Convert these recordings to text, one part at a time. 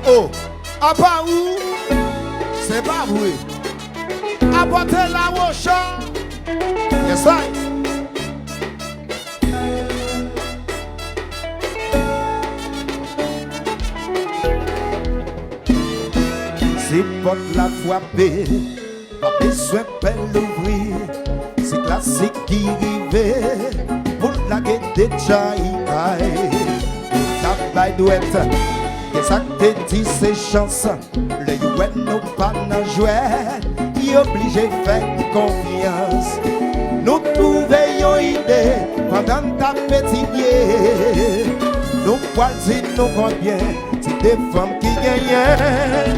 Oh, à part où? C'est pas vrai. Apportez la roche. Yes, I. Si porte la frappée, pas besoin de l'ouvrir. C'est classique qui arrive pour la guette déjà tabac douette. Et ça te dit c'est chance. Le UN nous pas n'a joué. Il obligé de faire confiance. Nous trouvions une idée pendant ta petite vie. Nous voisins nous combien. C'est des femmes qui gagnent.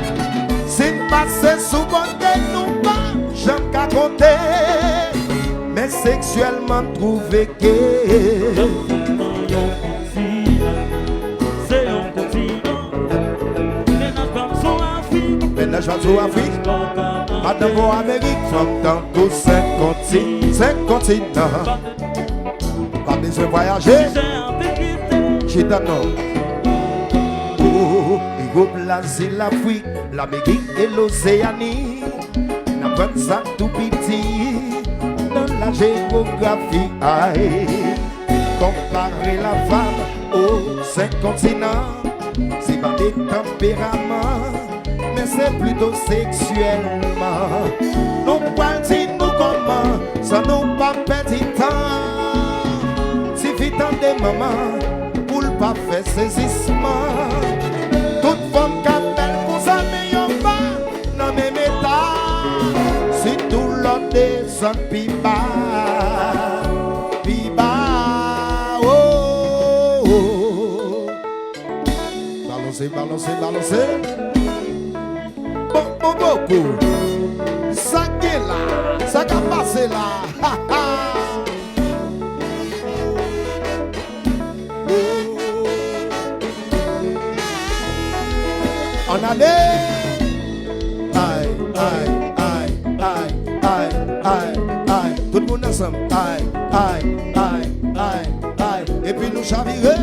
C'est passé sous côté nous pas. J'aime qu'à compter. Mais sexuellement trouvé que c'est un continent. Ménage pas sous Afrique. Madame pour Amérique. Femme dans tous 5 continents. Pas besoin de voyager. J'ai d'un nom. Oh, il groupe l'Asie, l'Afrique, l'Amérique et l'Océanie. N'a pas ça tout petit. Dans la géographie, aïe, comparer la femme aux 5 continents, c'est pas des tempéraments, mais c'est plutôt sexuellement. Nous parlons nous comment, ça nous pas petit temps. Si vite en des mamans, pour le pas faire saisissement. Toute femme qui appelle pour ça, mais y'en pas, non mais métal. Si tout l'autre descend, piba, oh, oh. Balancez, balancez, balancez. Bon, beaucoup. Ça qui est là, ça qui a passé là. On allait. Aïe, aïe, aïe, aïe, aïe, aïe, aïe. Tout le monde ensemble. Aïe, aïe, aïe, aïe, aïe. Et puis nous chavirer.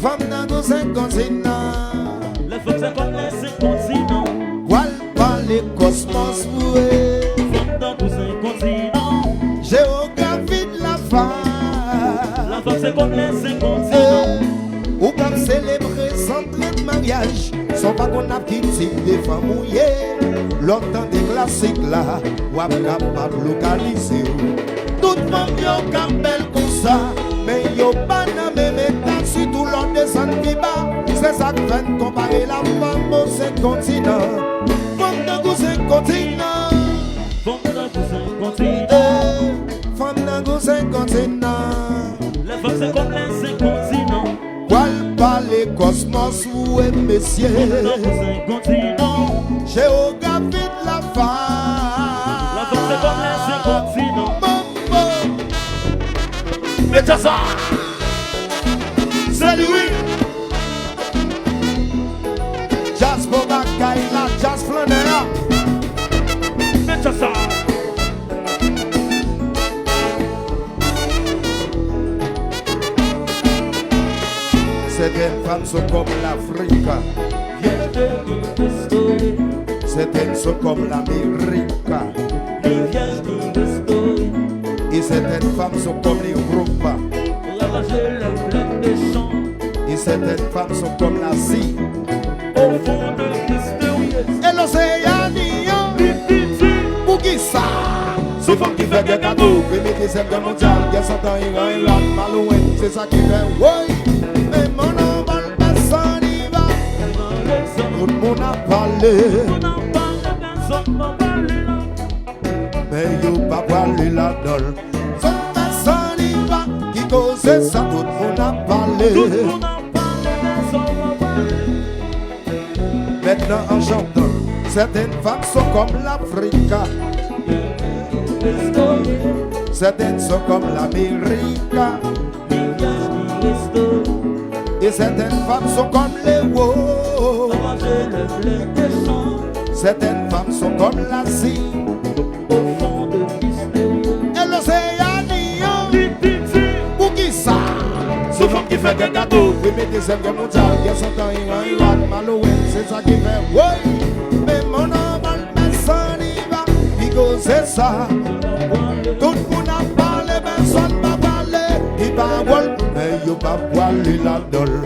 Femme dans tous 5 continents. Les femmes c'est comme les 5 continents. Voile par les cosmos voués. Femme dans tous 5 continents. Géographie de la femme. La femme c'est comme les 5 continents. Ou comme célébrer centre de mariage. Sans pas qu'on a petit type de femmes mouillées. Longtemps des classiques là. Ou à capable localiser. Toute femme yo campbell comme ça. Mais yo pas dans même état. Si tout l'on descend qui bas. C'est ça que fait comparer la femme aux 5 continents. Femme dans tous 5 continents. Femme dans tous 5 continents. Femme dans tous 5 continents. Les femmes c'est comme les 5 continents. Voile par les cosmos ou messieurs. Femme dans tous 5 continents. Géographie de la femme. La femme c'est comme les 5 continents. Mettez ça. Salut oui. Jazz pour Bakaïla, jazz flaneur. Mettez ça. Certaines femmes sont comme l'Afrique. Certaines sont comme l'Amérique. Et certaines femmes sont comme l'Europe. Et certaines femmes sont comme l'Asie. Et l'Océanie. Pour qui ça? C'est femme qui fait des cadeaux. Premier deuxième guerre mondiale. Guerre sans temps, Iran, Malouin. C'est ça qui fait. Oui. Mais mon nom va pas s'en y va. Tout le monde a parlé. Mais yo pas parlé la dol. Son personne y va qui cause c'est ça, tout le monde a parlé. Tout le monde a parlé de son papa. Maintenant en chantant, certaines femmes sont comme l'Africa, certaines sont comme l'Amérique, et certaines femmes sont comme les Wots. Certaines femmes sont comme l'Asie, Au fond de Disney. et l'Océanie. Pour qui ça? Ce femme qui fait des gâteaux. Oui, mais des guerres mondiales, il y a son temps, il y a Malouin, c'est ça qui fait. Oui, mais mon homme, mais ça n'y va, Bigo, c'est ça. Tout le monde a parlé, personne n'a parlé. Il va voir, mais il va voir la dole.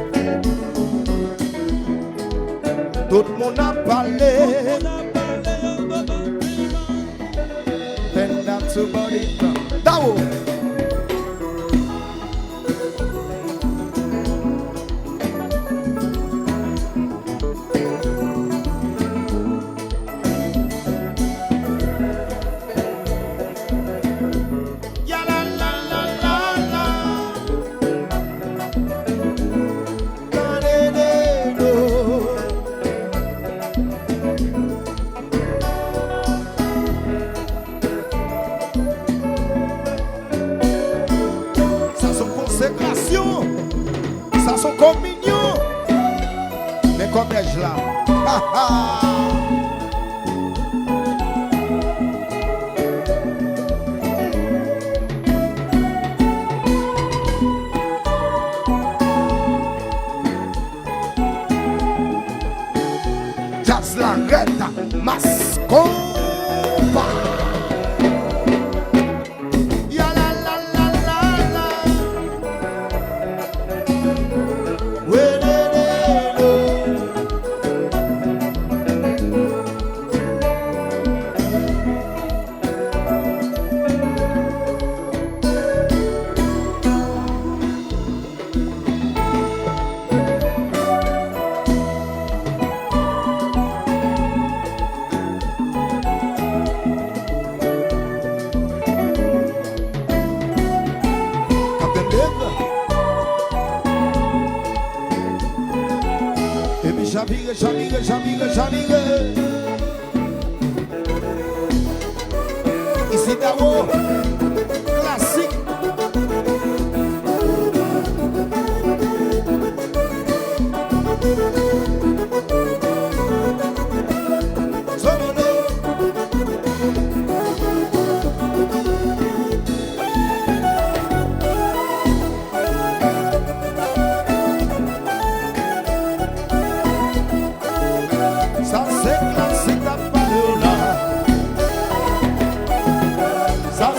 Tout le monde a parlé. Then that's about it. Dao. Ya la la la la la. Da de de do. Ça son consécration, ça son communion. Mais comme est-je là? Ha, ha. Jazz la reta, mascomba. Ya la la la la la. We de de do. Et puis j'amigue, j'amigue, j'amigue, j'amigue. Ici Dao, classique. Somono. Ça c'est classique à Palola. Ça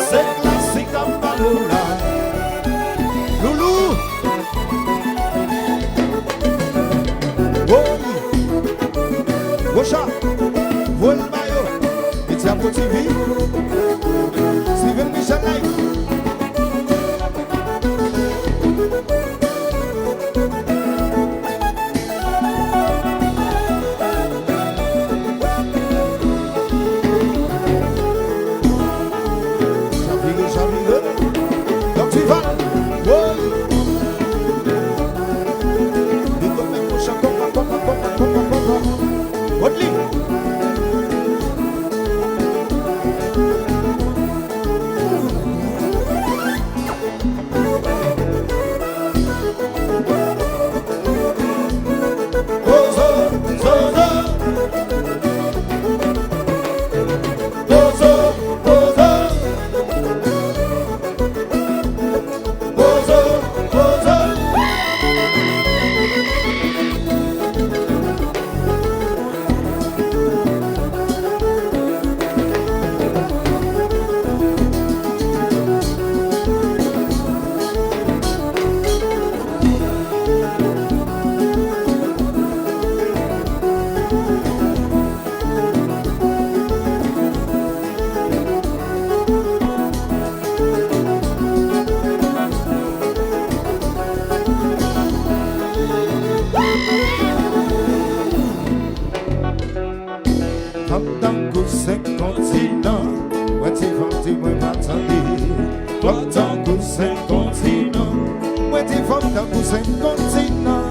femmes dans tous cinq continents.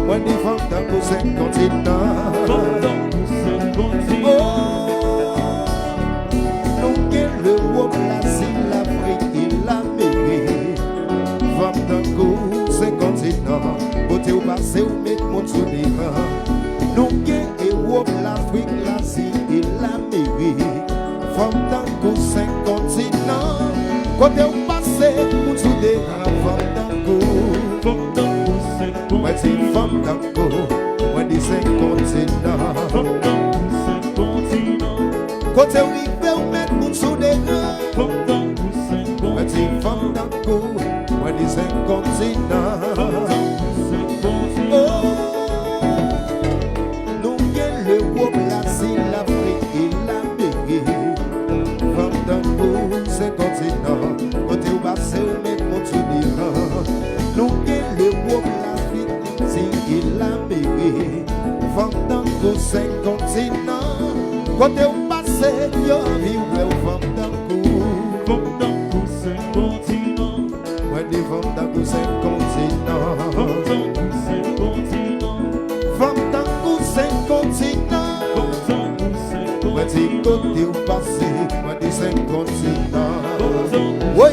When the femmes dans tous cinq continents. Oh, nous gagnons l'Europe, l'Asie, l'Afrique et l'Amérique. Femmes dans tous cinq continents. Côté au passé, ou mettre mon sourire. Nous gagnons l'Europe, l'Afrique, l'Asie et l'Amérique. Femmes dans tous cinq continents. Côté au passé, mon sourire. Femmes dans when the femme tango, when the cinq continents. Côté rive ou met moun sou de gran. When the femme tango, when the cinq continents. Oh, nous gen l'Europe, l'Asie, l'Afrique et l'Amérique. Femme tango, cinq continents. Côté ou basse ou met moun sou de gran. Nous gen l'Europe, et l'Amérique, femme dans tous cinq continents. Côté où passé, y'a vivre aux femmes dans tous cinq continents. Ouais, des femmes dans tous cinq continents. Femmes dans tous cinq continents. Ouais, des côtés où passé, ouais, des cinq continents. Oui.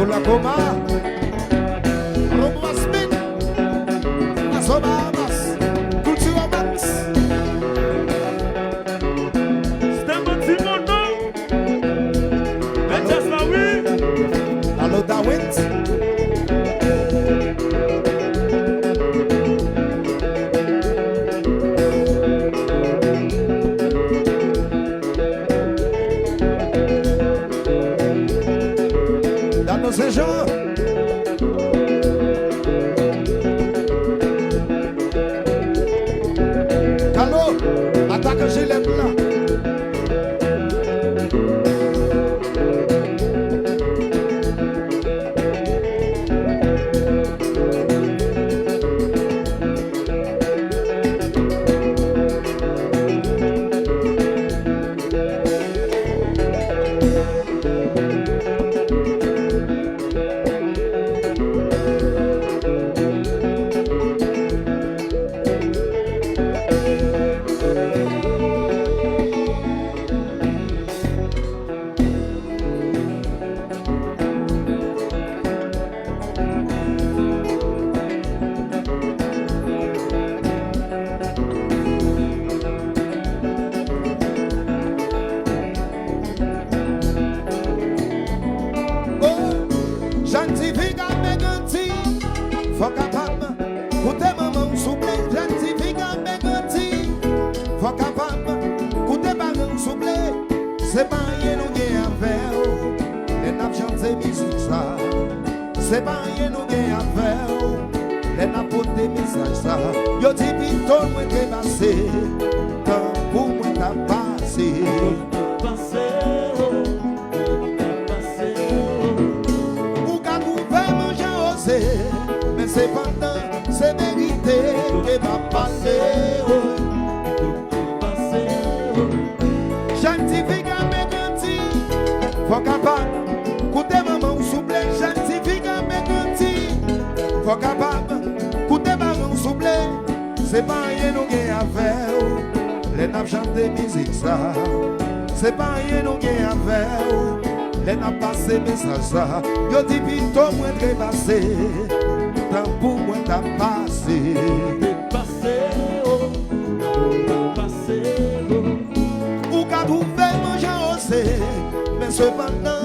Zola Coma, Robo Asmin, Asobamas, Culture Max. Stemma Timono. Manchester, oui. Allo Dawit. Dans nos séjours. Calo, attaque Gillette là. J'antifie à mes gantis, faut capable, coûter maman souple, j'antifie à mes gantis, faut capable, coûter maman souple, c'est pas rien nous gagne à faire, les nappes chanter musique ça, c'est pas rien nous gagne à faire, les nappes porter message ça, yo dis pito moi t'es passé, tant pour moi t'as passé. Mais cependant, c'est vérité que va passer. J'antifie à mes gantis, faut capable, coûter maman souple, j'antifie à mes gantis, faut capable, coûter maman souple, c'est pas rien nous gagne à faire, les nappes chanter musique ça, c'est pas rien nous gagne à faire. Les n'a passé message ça, yo dis pito moi très passé, tant pour moi t'as passé. T'es passé, oh, t'as passé, oh. Ou qu'a trouvé manger osé, mais cependant